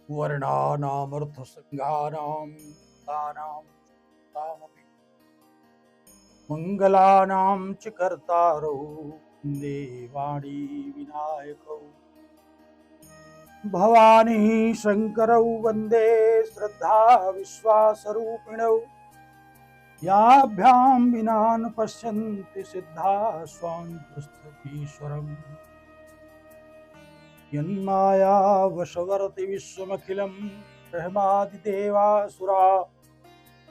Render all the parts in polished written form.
वर्णानामर्थसंज्ञानां तानां तामपि मङ्गलानां च कर्तारौ देवाणी विनायकौ भवानी शङ्करौ वन्दे श्रद्धा विश्वासरूपिणौ याभ्यां विना न पश्यन्ति सिद्धा स्वान्तस्थतीश्वरम् यन्माया वशवर्ति विश्वमखिलं ब्रह्मादिदेवासुरा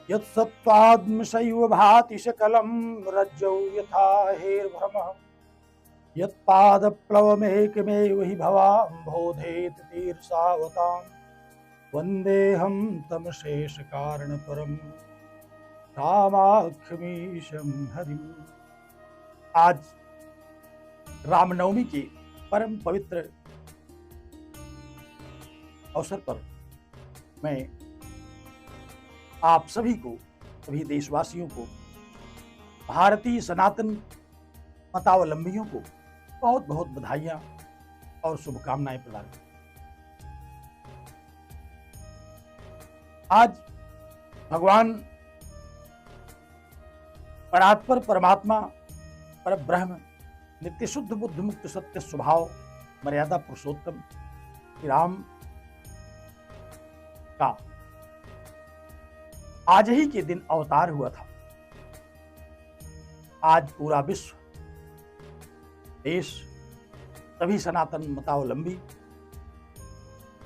यत्सत्त्वाद्मशैव भाति सकलं रज्जौ यथा हेर्भ्रमः यत्पादप्लवमेकमेव हि भवाम्भोधेत तीर्षावतां वन्देऽहं तं शेषकारणपरं रामाख्यमीशं हरिम्। आज रामनवमी के परम पवित्र अवसर पर मैं आप सभी को, सभी देशवासियों को, भारतीय सनातन मतावलंबियों को बहुत बहुत बधाइयां और शुभकामनाएं प्रदान करता हूं। आज भगवान परात्पर परमात्मा परब्रह्म नित्य शुद्ध बुद्ध मुक्त सत्य स्वभाव मर्यादा पुरुषोत्तम श्री राम का आज ही के दिन अवतार हुआ था। आज पूरा विश्व, देश, सभी सनातन मतावलंबी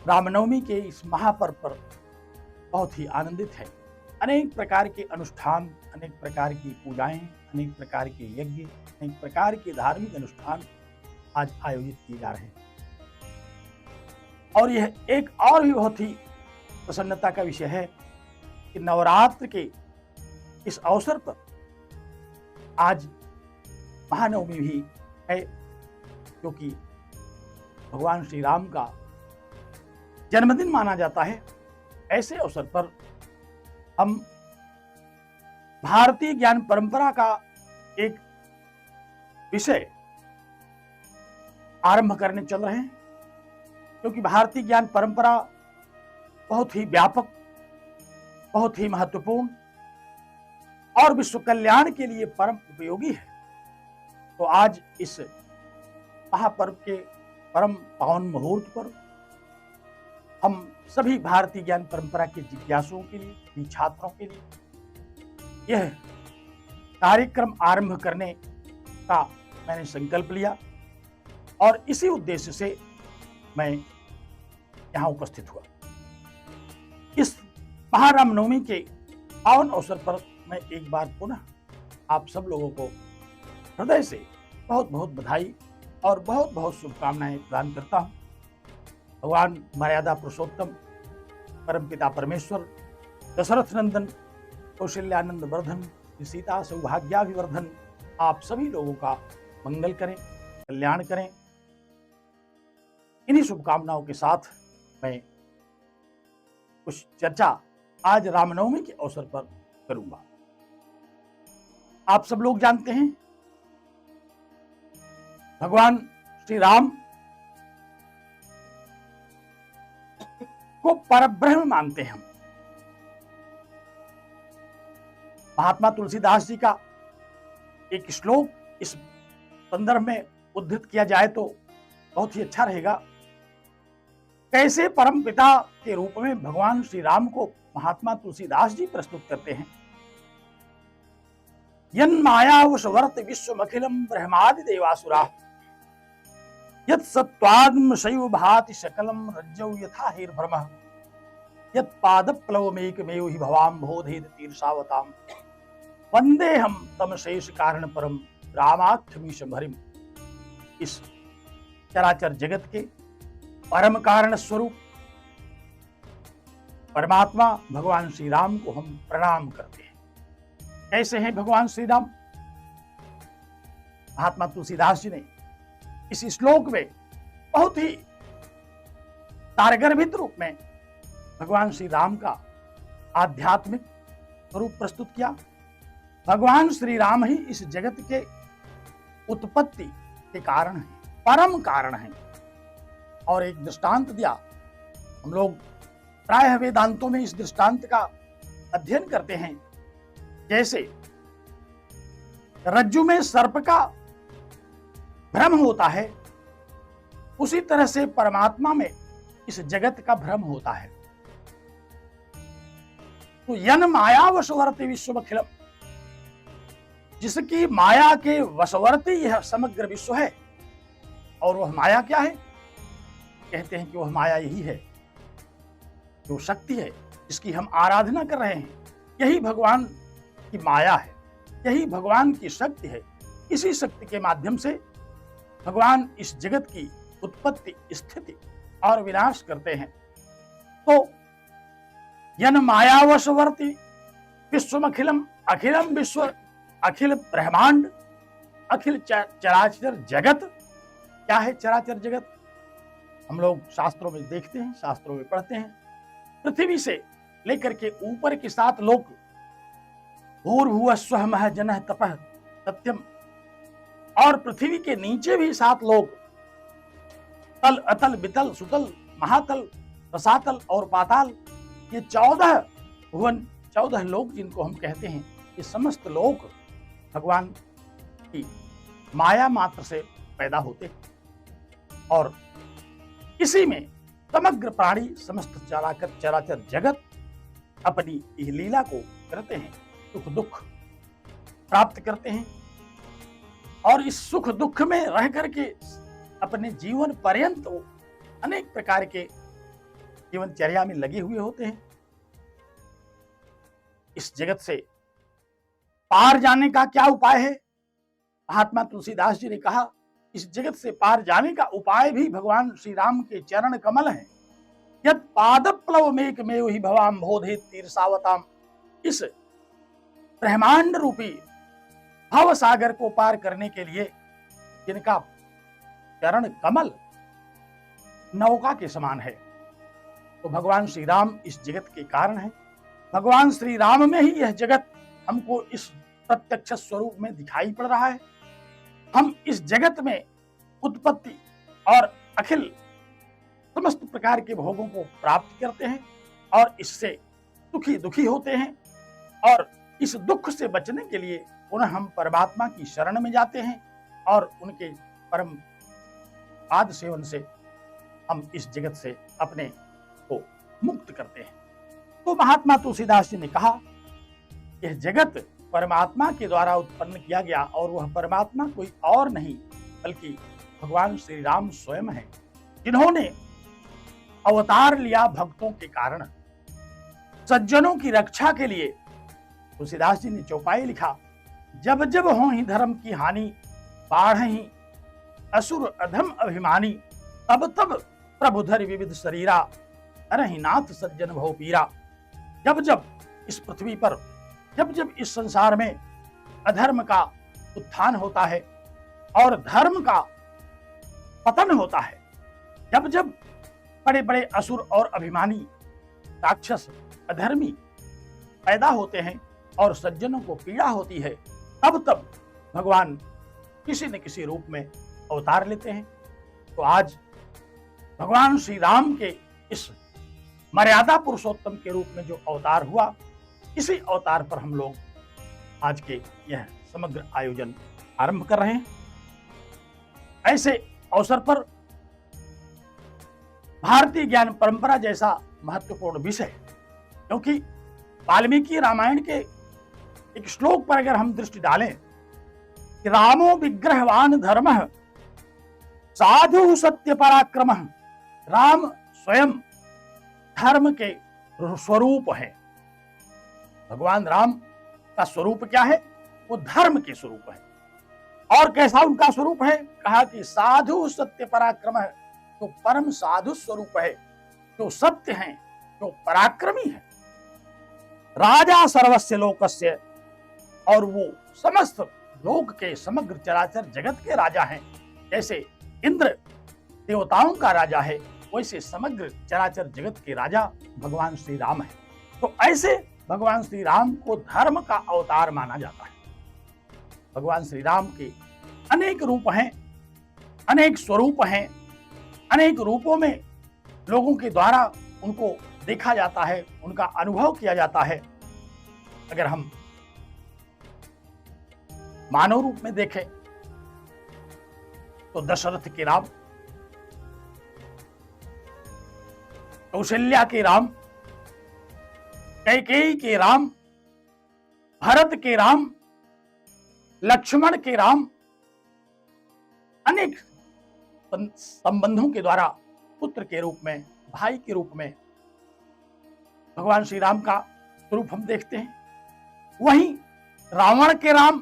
रामनवमी के इस महापर्व पर बहुत ही आनंदित है। अनेक प्रकार के अनुष्ठान, अनेक प्रकार की पूजाएं, अनेक प्रकार के यज्ञ, अनेक प्रकार के धार्मिक अनुष्ठान आज आयोजित किए जा रहे हैं। और यह एक और भी बहुत ही प्रसन्नता का विषय है कि नवरात्र के इस अवसर पर आज महानवमी भी है, क्योंकि भगवान श्री राम का जन्मदिन माना जाता है। ऐसे अवसर पर हम भारतीय ज्ञान परंपरा का एक विषय आरंभ करने चल रहे हैं, क्योंकि भारतीय ज्ञान परंपरा बहुत ही व्यापक, बहुत ही महत्वपूर्ण और विश्व कल्याण के लिए परम उपयोगी है। तो आज इस महापर्व के परम पावन मुहूर्त पर हम सभी भारतीय ज्ञान परंपरा के जिज्ञासुओं के लिए, सभी छात्रों के लिए यह कार्यक्रम आरंभ करने का मैंने संकल्प लिया और इसी उद्देश्य से मैं यहाँ उपस्थित हुआ। इस महारामनवमी के पावन अवसर पर मैं एक बार पुनः आप सब लोगों को हृदय से बहुत बहुत बधाई और बहुत बहुत शुभकामनाएं प्रदान करता हूं। भगवान मर्यादा पुरुषोत्तम परमपिता परमेश्वर दशरथ नंदन कौशल्यानंद वर्धन सीता सौभाग्याभिवर्धन आप सभी लोगों का मंगल करें, कल्याण करें। इन्हीं शुभकामनाओं के साथ मैं कुछ चर्चा आज रामनवमी के अवसर पर करूंगा। आप सब लोग जानते हैं भगवान श्री राम को परब्रह्म मानते हैं हम। महात्मा तुलसीदास जी का एक श्लोक इस संदर्भ में उद्धृत किया जाए तो बहुत ही अच्छा रहेगा। कैसे परम पिता के रूप में भगवान श्री राम को महात्मा तुलसीदास जी प्रस्तुत करते हैं। यन् मायावशवर्त विश्वमखिलं ब्रह्मादि देवासुरा यत् सत्त्वाद्म शैव भाति सकलं रज्जौ यथा हेर्भ्रमः यत् पादप्लवमेकमेव हि भवाम्भोधेत तीर्षावतां वन्देऽहं तं शेष कारण परम रामाख्यमीशं हरिम्। इस चराचर जगत के परम कारण स्वरूप परमात्मा भगवान श्री राम को हम प्रणाम करते हैं। कैसे हैं भगवान श्री राम? महात्मा तुलसीदास जी ने इस श्लोक में बहुत ही तारगर्भित रूप में भगवान श्री राम का आध्यात्मिक स्वरूप प्रस्तुत किया। भगवान श्री राम ही इस जगत के उत्पत्ति के कारण हैं, परम कारण हैं। और एक दृष्टांत दिया। हम लोग प्रायः वेदांतों में इस दृष्टांत का अध्ययन करते हैं। जैसे रज्जु में सर्प का भ्रम होता है, उसी तरह से परमात्मा में इस जगत का भ्रम होता है। तो यन माया वशवर्ती विश्वमखिलम, जिसकी माया के वशवर्ती यह समग्र विश्व है। और वह माया क्या है? कहते हैं कि वह माया यही है, जो शक्ति है जिसकी हम आराधना कर रहे हैं, यही भगवान की माया है, यही भगवान की शक्ति है। इसी शक्ति के माध्यम से भगवान इस जगत की उत्पत्ति, स्थिति और विनाश करते हैं। तो यन मायावशवर्ती विश्वमखिलम, अखिलम विश्व, अखिल ब्रह्मांड, अखिल चराचर जगत। क्या है चराचर जगत? हम लोग शास्त्रों में देखते हैं, शास्त्रों में पढ़ते हैं, पृथ्वी से लेकर के ऊपर के 7 लोक, भूर्भुवः स्वः महः जनः तपः सत्यम, और पृथ्वी के नीचे भी 7 लोक, तल, अतल, वितल, सुतल, महातल, रसातल और पाताल। ये 14 भुवन, 14 लोक जिनको हम कहते हैं, ये समस्त लोक भगवान की माया मात्र से पैदा होते हैं। और इसी में समग्र प्राणी, समस्त चराचर जगत अपनी इस लीला को करते हैं, सुख दुख प्राप्त करते हैं। और इस सुख दुख में रह करके अपने जीवन पर्यंत वो अनेक प्रकार के जीवनचर्या में लगे हुए होते हैं। इस जगत से पार जाने का क्या उपाय है? महात्मा तुलसीदास जी ने कहा, इस जगत से पार जाने का उपाय भी भगवान श्री राम के चरण कमल हैं। यत् पादप्लव मेकमेव हि भवाम बोधेत तीर्षावताम। इस ब्रह्मांड रूपी भव सागर को पार करने के लिए जिनका चरण कमल नौका के समान है, तो भगवान श्री राम इस जगत के कारण है। भगवान श्री राम में ही यह जगत हमको इस प्रत्यक्ष स्वरूप में दिखाई पड़ रहा है। हम इस जगत में उत्पत्ति और अखिल समस्त प्रकार के भोगों को प्राप्त करते हैं और इससे सुखी दुखी होते हैं। और इस दुख से बचने के लिए पुनः हम परमात्मा की शरण में जाते हैं और उनके परम पाद सेवन से हम इस जगत से अपने को मुक्त करते हैं। तो महात्मा तुलसीदास जी ने कहा, यह जगत परमात्मा के द्वारा उत्पन्न किया गया और वह परमात्मा कोई और नहीं बल्कि भगवान श्री राम स्वयं है, जिन्होंने अवतार लिया भक्तों के कारण, सज्जनों की रक्षा के लिए। तुलसीदास जी ने चौपाई लिखा, जब जब हो ही धर्म की हानि, बाढ़ ही असुर अधम अभिमानी, तब तब प्रभुधर विविध शरीरा, अरहि नाथ सज्जन भव पीरा। जब जब इस पृथ्वी पर, जब जब इस संसार में अधर्म का उत्थान होता है और धर्म का पतन होता है, जब जब बड़े बड़े असुर और अभिमानी राक्षस अधर्मी पैदा होते हैं और सज्जनों को पीड़ा होती है, तब तब भगवान किसी न किसी रूप में अवतार लेते हैं। तो आज भगवान श्री राम के इस मर्यादा पुरुषोत्तम के रूप में जो अवतार हुआ, इसी अवतार पर हम लोग आज के यह समग्र आयोजन आरंभ कर रहे हैं। ऐसे अवसर पर भारतीय ज्ञान परंपरा जैसा महत्वपूर्ण विषय, क्योंकि वाल्मीकि रामायण के एक श्लोक पर अगर हम दृष्टि डालें कि रामो विग्रहवान धर्मः साधु सत्य पराक्रमः, राम स्वयं धर्म के स्वरूप है। भगवान राम का स्वरूप क्या है? वो धर्म के स्वरूप है। और कैसा उनका स्वरूप है? कहा कि साधु सत्य पराक्रम है, तो परम साधु स्वरूप है, जो सत्य है, जो पराक्रमी है। राजा सर्वस्य लोकस्य, और वो समस्त लोक के समग्र चराचर जगत के राजा हैं। जैसे इंद्र देवताओं का राजा है, वैसे समग्र चराचर जगत के राजा भगवान श्री राम है। तो ऐसे भगवान श्री राम को धर्म का अवतार माना जाता है। भगवान श्री राम के अनेक रूप हैं, अनेक स्वरूप हैं, अनेक रूपों में लोगों के द्वारा उनको देखा जाता है, उनका अनुभव किया जाता है। अगर हम मानव रूप में देखें तो दशरथ के राम, कौशल्या के राम, कैकेयी के राम, भरत के राम, लक्ष्मण के राम, अनेक संबंधों के द्वारा पुत्र के रूप में, भाई के रूप में भगवान श्री राम का स्वरूप हम देखते हैं। वहीं रावण के राम,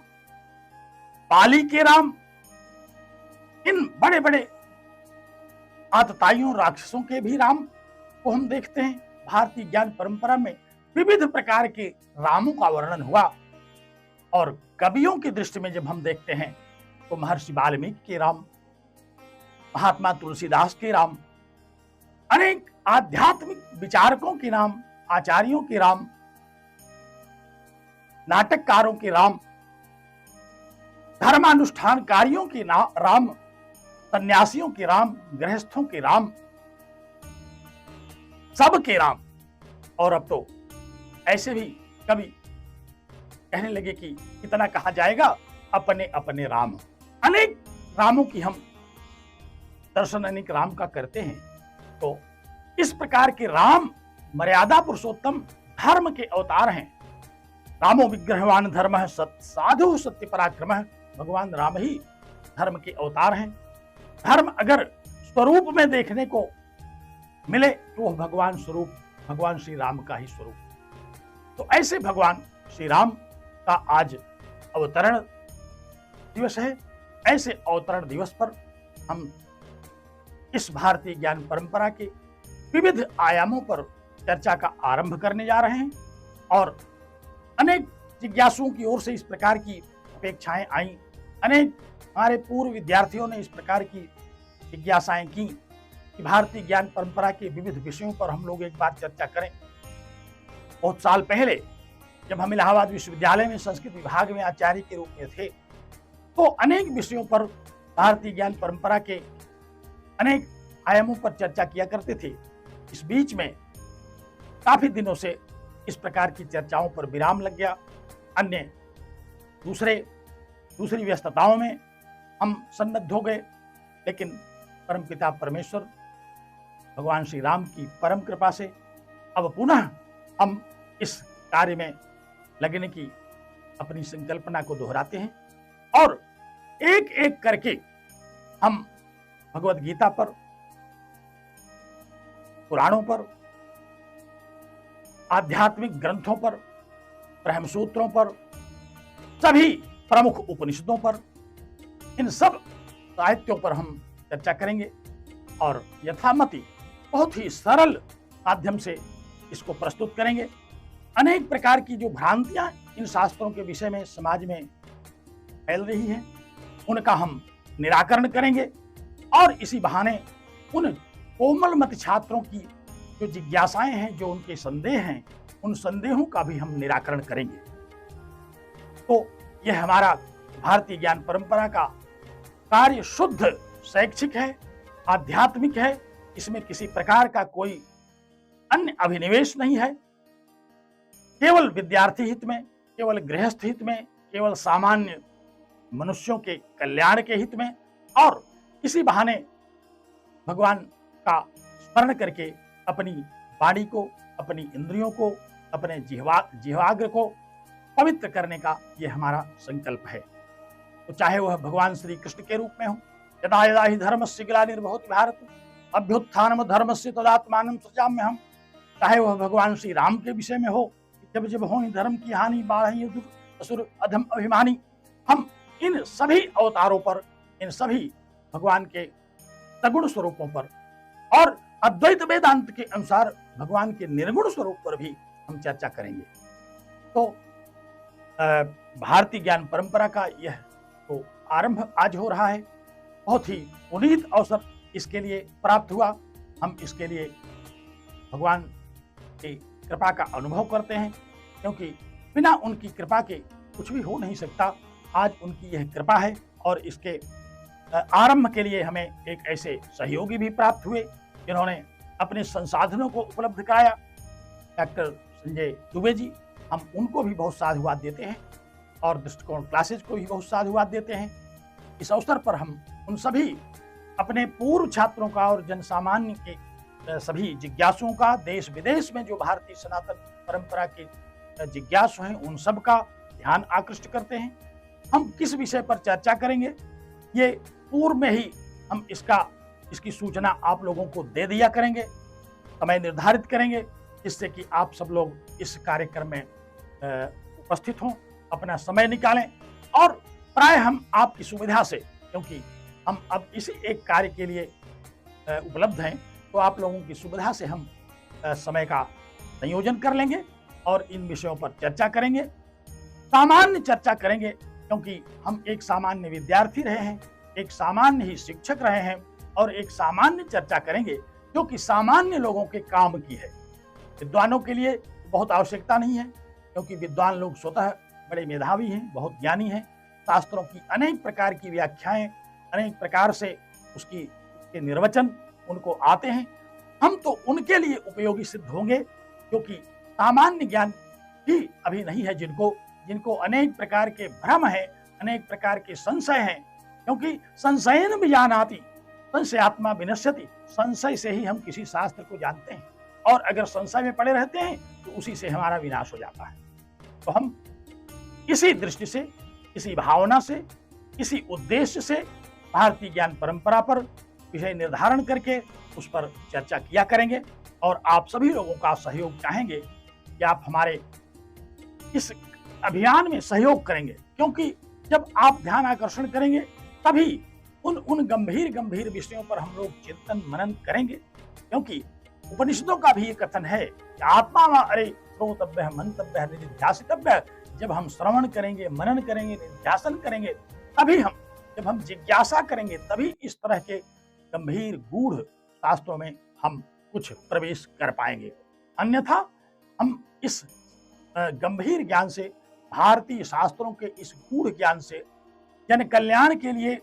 बाली के राम, इन बड़े बड़े आतताइयों राक्षसों के भी राम को हम देखते हैं। भारतीय ज्ञान परंपरा में विविध प्रकार के रामों का वर्णन हुआ, और कवियों की दृष्टि में जब हम देखते हैं तो महर्षि वाल्मीकि के राम, महात्मा तुलसीदास के राम, अनेक आध्यात्मिक विचारकों के नाम, आचार्यों के राम, नाटककारों के राम, धर्मानुष्ठानकारियों के राम, सन्यासियों के राम, गृहस्थों के राम, सब के राम। और अब तो ऐसे भी कभी कहने लगे कि कितना कहा जाएगा, अपने अपने राम। अनेक रामों की हम दर्शन अनेक राम का करते हैं। तो इस प्रकार के राम मर्यादा पुरुषोत्तम धर्म के अवतार हैं। रामो विग्रहवान धर्म साधु सत्य पराक्रम, भगवान राम ही धर्म के अवतार हैं। धर्म अगर स्वरूप में देखने को मिले तो वह भगवान स्वरूप भगवान श्री राम का ही स्वरूप। तो ऐसे भगवान श्री राम का आज अवतरण दिवस है। ऐसे अवतरण दिवस पर हम इस भारतीय ज्ञान परंपरा के विविध आयामों पर चर्चा का आरंभ करने जा रहे हैं, और अनेक जिज्ञासुओं की ओर से इस प्रकार की अपेक्षाएं आई। अनेक हमारे पूर्व विद्यार्थियों ने इस प्रकार की जिज्ञासाएं की कि भारतीय ज्ञान परंपरा के विविध विषयों पर हम लोग एक बार चर्चा करें। बहुत साल पहले जब हम इलाहाबाद विश्वविद्यालय में संस्कृत विभाग में आचार्य के रूप में थे, तो अनेक विषयों पर भारतीय ज्ञान परंपरा के अनेक आयामों पर चर्चा किया करते थे। इस बीच में काफी दिनों से इस प्रकार की चर्चाओं पर विराम लग गया। अन्य दूसरी व्यस्तताओं में हम सन्नद्ध हो गए, लेकिन परमपिता परमेश्वर भगवान श्री राम की परम कृपा से अब पुनः हम इस कार्य में लगने की अपनी संकल्पना को दोहराते हैं, और एक एक करके हम भगवत गीता पर, पुराणों पर, आध्यात्मिक ग्रंथों पर, ब्रह्मसूत्रों पर, सभी प्रमुख उपनिषदों पर, इन सब साहित्यों पर हम चर्चा करेंगे, और यथामति बहुत ही सरल माध्यम से इसको प्रस्तुत करेंगे। अनेक प्रकार की जो भ्रांतियां इन शास्त्रों के विषय में समाज में फैल रही हैं, उनका हम निराकरण करेंगे, और इसी बहाने उन कोमलमति छात्रों की जो जिज्ञासाएं हैं, जो उनके संदेह हैं, उन संदेहों का भी हम निराकरण करेंगे। तो यह हमारा भारतीय ज्ञान परंपरा का कार्य शुद्ध शैक्षिक है, आध्यात्मिक है। इसमें किसी प्रकार का कोई अन्य अभिनिवेश नहीं है। केवल विद्यार्थी हित में, केवल गृहस्थ हित में, केवल सामान्य मनुष्यों के कल्याण के हित में, और इसी बहाने भगवान का स्मरण करके अपनी वाणी को, अपनी इंद्रियों को, अपने जिह्वाग्र को पवित्र करने का यह हमारा संकल्प है। तो चाहे वह भगवान श्री कृष्ण के रूप में हो, यदा यदा हि धर्मस्य ग्लानिर्भवति भारत अभ्युत्थानम धर्मस्य तदात्मानं सृजाम्यहम्, चाहे वह भगवान श्री राम के विषय में हो, जब जब हो धर्म की हानि, बाढ़ असुर अधम अभिमानी, हम इन सभी अवतारों पर, इन सभी भगवान के सगुण स्वरूपों पर, और अद्वैत वेदांत के अनुसार भगवान के निर्गुण स्वरूप पर भी हम चर्चा करेंगे। तो भारतीय ज्ञान परंपरा का यह तो आरंभ आज हो रहा है। बहुत ही पुनीत अवसर इसके लिए प्राप्त हुआ। हम इसके लिए भगवान की कृपा का अनुभव करते हैं, क्योंकि बिना उनकी कृपा के कुछ भी हो नहीं सकता। आज उनकी यह कृपा है, और इसके आरंभ के लिए हमें एक ऐसे सहयोगी भी प्राप्त हुए जिन्होंने अपने संसाधनों को उपलब्ध कराया, डॉक्टर संजय दुबे जी, हम उनको भी बहुत साधुवाद देते हैं और दृष्टिकोण क्लासेज को भी बहुत साधुवाद देते हैं। इस अवसर पर हम उन सभी अपने पूर्व छात्रों का और जन सामान्य के सभी जिज्ञासुओं का, देश विदेश में जो भारतीय सनातन परंपरा के जिज्ञासु हैं, उन सब का ध्यान आकृष्ट करते हैं। हम किस विषय पर चर्चा करेंगे, ये पूर्व में ही हम इसकी सूचना आप लोगों को दे दिया करेंगे, समय निर्धारित करेंगे, जिससे कि आप सब लोग इस कार्यक्रम में उपस्थित हों, अपना समय निकालें। और प्राय हम आपकी सुविधा से, क्योंकि हम अब इसी एक कार्य के लिए उपलब्ध हैं, तो आप लोगों की सुविधा से हम समय का संयोजन कर लेंगे और इन विषयों पर चर्चा करेंगे। सामान्य चर्चा करेंगे, क्योंकि हम एक सामान्य विद्यार्थी रहे हैं, एक सामान्य ही शिक्षक रहे हैं, और एक सामान्य चर्चा करेंगे जो कि सामान्य लोगों के काम की है। विद्वानों के लिए बहुत आवश्यकता नहीं है, क्योंकि विद्वान लोग स्वतः बड़े मेधावी हैं, बहुत ज्ञानी हैं, शास्त्रों की अनेक प्रकार की व्याख्याएं, अनेक प्रकार से उसके निर्वचन उनको आते हैं। हम तो उनके लिए उपयोगी सिद्ध होंगे, क्योंकि सामान्य ज्ञान भी अभी नहीं है जिनको अनेक प्रकार के भ्रम है, अनेक प्रकार के संशय हैं, क्योंकि संशयन विजानाति संशयात्मा विनश्यति। संशय से ही हम किसी शास्त्र को जानते हैं, और अगर संशय में पड़े रहते हैं तो उसी से हमारा विनाश हो जाता है। तो हम इसी दृष्टि से, इसी भावना से, इसी उद्देश्य से भारतीय ज्ञान परंपरा पर विषय निर्धारण करके उस पर चर्चा किया करेंगे, और आप सभी लोगों का सहयोग चाहेंगे कि आप हमारे इस अभियान में सहयोग करेंगे, क्योंकि जब आप ध्यान आकर्षण करेंगे तभी उन गंभीर विषयों पर हम लोग चिंतन मनन करेंगे। क्योंकि उपनिषदों का भी ये कथन है कि आत्मा व अरे श्रोतव्य मंतव्य निध्यासितव्य। जब हम श्रवण करेंगे, मनन करेंगे, निध्यासन करेंगे, तभी जब हम जिज्ञासा करेंगे, तभी इस तरह के गंभीर गूढ़ शास्त्रों में हम कुछ प्रवेश कर पाएंगे। अन्यथा हम इस गंभीर ज्ञान से, भारतीय शास्त्रों के इस गूढ़ ज्ञान से, जन कल्याण के लिए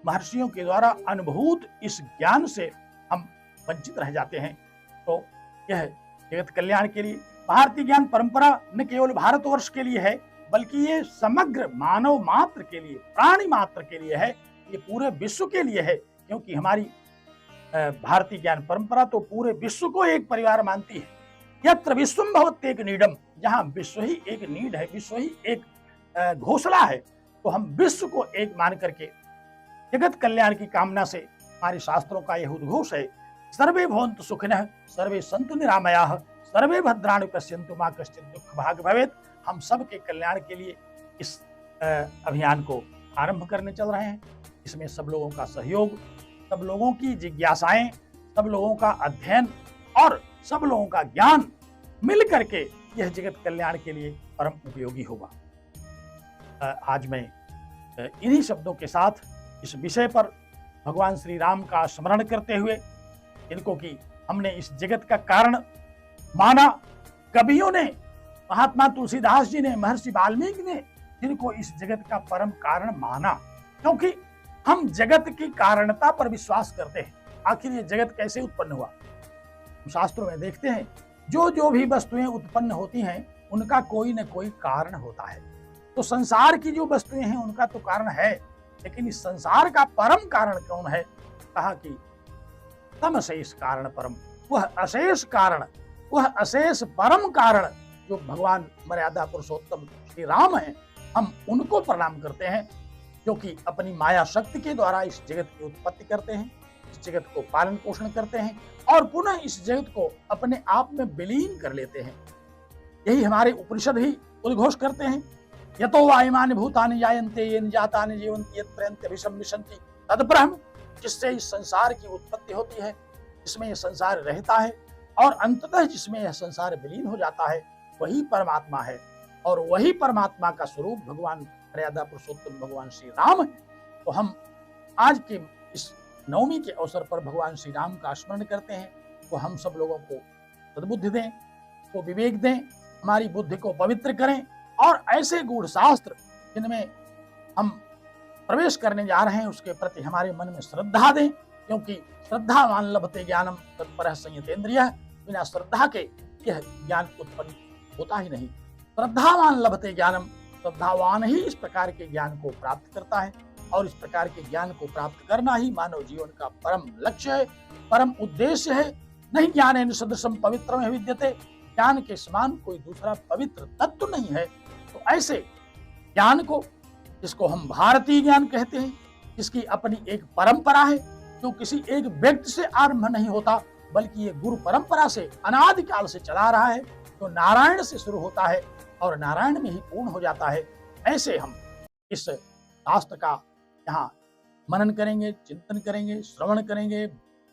महर्षियों के द्वारा अनुभूत इस ज्ञान से हम वंचित रह जाते हैं। तो यह जगत कल्याण के लिए भारतीय ज्ञान परंपरा न केवल भारतवर्ष के लिए है, बल्कि ये समग्र मानव मात्र के लिए, प्राणी मात्र के लिए है, ये पूरे विश्व के लिए है। क्योंकि हमारी भारतीय ज्ञान परंपरा तो पूरे विश्व को एक परिवार मानती है। यत्र विश्वम भवत्येक नीडम, जहाँ विश्व ही एक नीड है, विश्व ही एक घोषणा है, तो हम विश्व को एक मान करके जगत कल्याण की कामना से हमारे शास्त्रों का यह उद्घोष है, सर्वे भवन्तु सुखिनः सर्वे सन्तु निरामयाः सर्वे भद्राणि पश्यन्तु मा कश्चित् दुःख भाग् भवेत्। हम सब के कल्याण के लिए इस अभियान को आरंभ करने चल रहे हैं। इसमें सब लोगों का सहयोग, सब लोगों की जिज्ञासाएं, सब लोगों का अध्ययन और सब लोगों का ज्ञान मिल करके यह जगत कल्याण के लिए परम उपयोगी होगा। आज मैं इन्हीं शब्दों के साथ इस विषय पर भगवान श्री राम का स्मरण करते हुए, इनको कि हमने इस जगत का कारण माना, कवियों ने, महात्मा तुलसीदास जी ने, महर्षि वाल्मीकि ने जिनको इस जगत का परम कारण माना, क्योंकि हम जगत की कारणता पर विश्वास करते हैं। आखिर ये जगत कैसे उत्पन्न हुआ? शास्त्रों में देखते हैं जो भी वस्तुएं उत्पन्न होती हैं उनका कोई न कोई कारण होता है। तो संसार की जो वस्तुएं हैं उनका तो कारण है, लेकिन इस संसार का परम कारण कौन है? कहा कि तम अशेष कारण परम, वह अशेष कारण, वह अशेष परम कारण जो भगवान मर्यादा पुरुषोत्तम श्री राम हैं, हम उनको प्रणाम करते हैं, जो कि अपनी माया शक्ति के द्वारा इस जगत की उत्पत्ति करते हैं, इस जगत को पालन पोषण करते हैं और पुनः इस जगत को अपने आप में विलीन कर लेते हैं। यही हमारे उपनिषद भी उद्घोष करते हैं, यतो वायुमानि भूतानि जायन्ते येन जातानि जीवन्ति यत् प्रयन्ति अभिसंविशन्ति तद्ब्रह्म। जिससे इस संसार की उत्पत्ति होती है, जिसमें यह संसार रहता है और अंततः जिसमें यह संसार विलीन हो जाता है, वही परमात्मा है। और वही परमात्मा का स्वरूप भगवान मर्यादा पुरुषोत्तम भगवान श्री राम है। तो हम आज के इस नवमी के अवसर पर भगवान श्री राम का स्मरण करते हैं। तो हम सब लोगों को सद्बुद्धि दें, को विवेक दें, हमारी बुद्धि को पवित्र करें और ऐसे गूढ़ शास्त्र जिनमें हम प्रवेश करने जा रहे हैं उसके प्रति हमारे मन में श्रद्धा दें, क्योंकि श्रद्धावान लभते ज्ञानम तत्परः संयतेन्द्रियः। बिना श्रद्धा के यह ज्ञान उत्पन्न होता ही नहीं। श्रद्धावान लभते ज्ञानम, श्रद्धावान ही इस प्रकार के ज्ञान को प्राप्त करता है, और इस प्रकार के ज्ञान को प्राप्त करना ही मानव जीवन का परम लक्ष्य है, परम उद्देश्य है। नहीं ज्ञानेन सदृशम पवित्रम विद्यते, ज्ञान के समान कोई दूसरा पवित्र तत्व नहीं है। तो ऐसे ज्ञान को, जिसको हम भारतीय ज्ञान कहते हैं, जिसकी अपनी एक परंपरा है, जो किसी एक व्यक्ति से आरंभ नहीं होता, बल्कि ये गुरु परंपरा से अनादिकाल से चला रहा है, जो नारायण से शुरू होता है और नारायण में ही पूर्ण हो जाता है। ऐसे हम इस शास्त्र का यहाँ मनन करेंगे, चिंतन करेंगे, श्रवण करेंगे,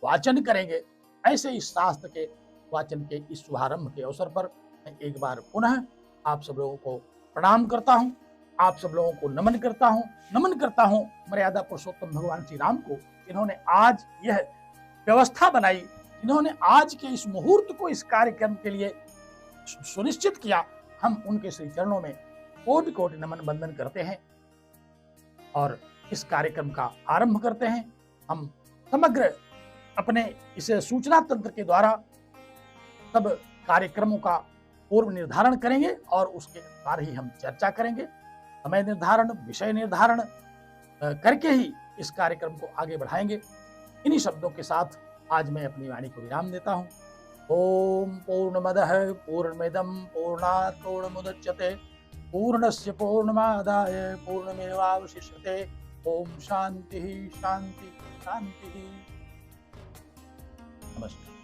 वाचन करेंगे। ऐसे इस शास्त्र के वाचन के इस शुभारंभ के अवसर पर मैं एक बार पुनः आप सब लोगों को प्रणाम करता हूँ, आप सब लोगों को नमन करता हूँ मर्यादा पुरुषोत्तम भगवान श्री राम को, जिन्होंने आज यह व्यवस्था बनाई, जिन्होंने आज के इस मुहूर्त को इस कार्यक्रम के लिए सुनिश्चित किया। हम उनके श्री चरणों में कोटि कोटि नमन बंदन करते हैं और इस कार्यक्रम का आरंभ करते हैं। हम समग्र अपने इस सूचना तंत्र के द्वारा सब कार्यक्रमों का पूर्व निर्धारण करेंगे और उसके अनुसार ही हम चर्चा करेंगे। समय निर्धारण, विषय निर्धारण करके ही इस कार्यक्रम को आगे बढ़ाएंगे। इन्हीं शब्दों के साथ आज मैं अपनी वाणी को विराम देता हूँ। ओम पूर्णमदः पूर्णमिदं पूर्णात् पूर्णमुदच्यते पूर्णस्य पूर्णमादाय पूर्णमेवावशिष्यते। ओम शांति शांति शांति। नमस्कार।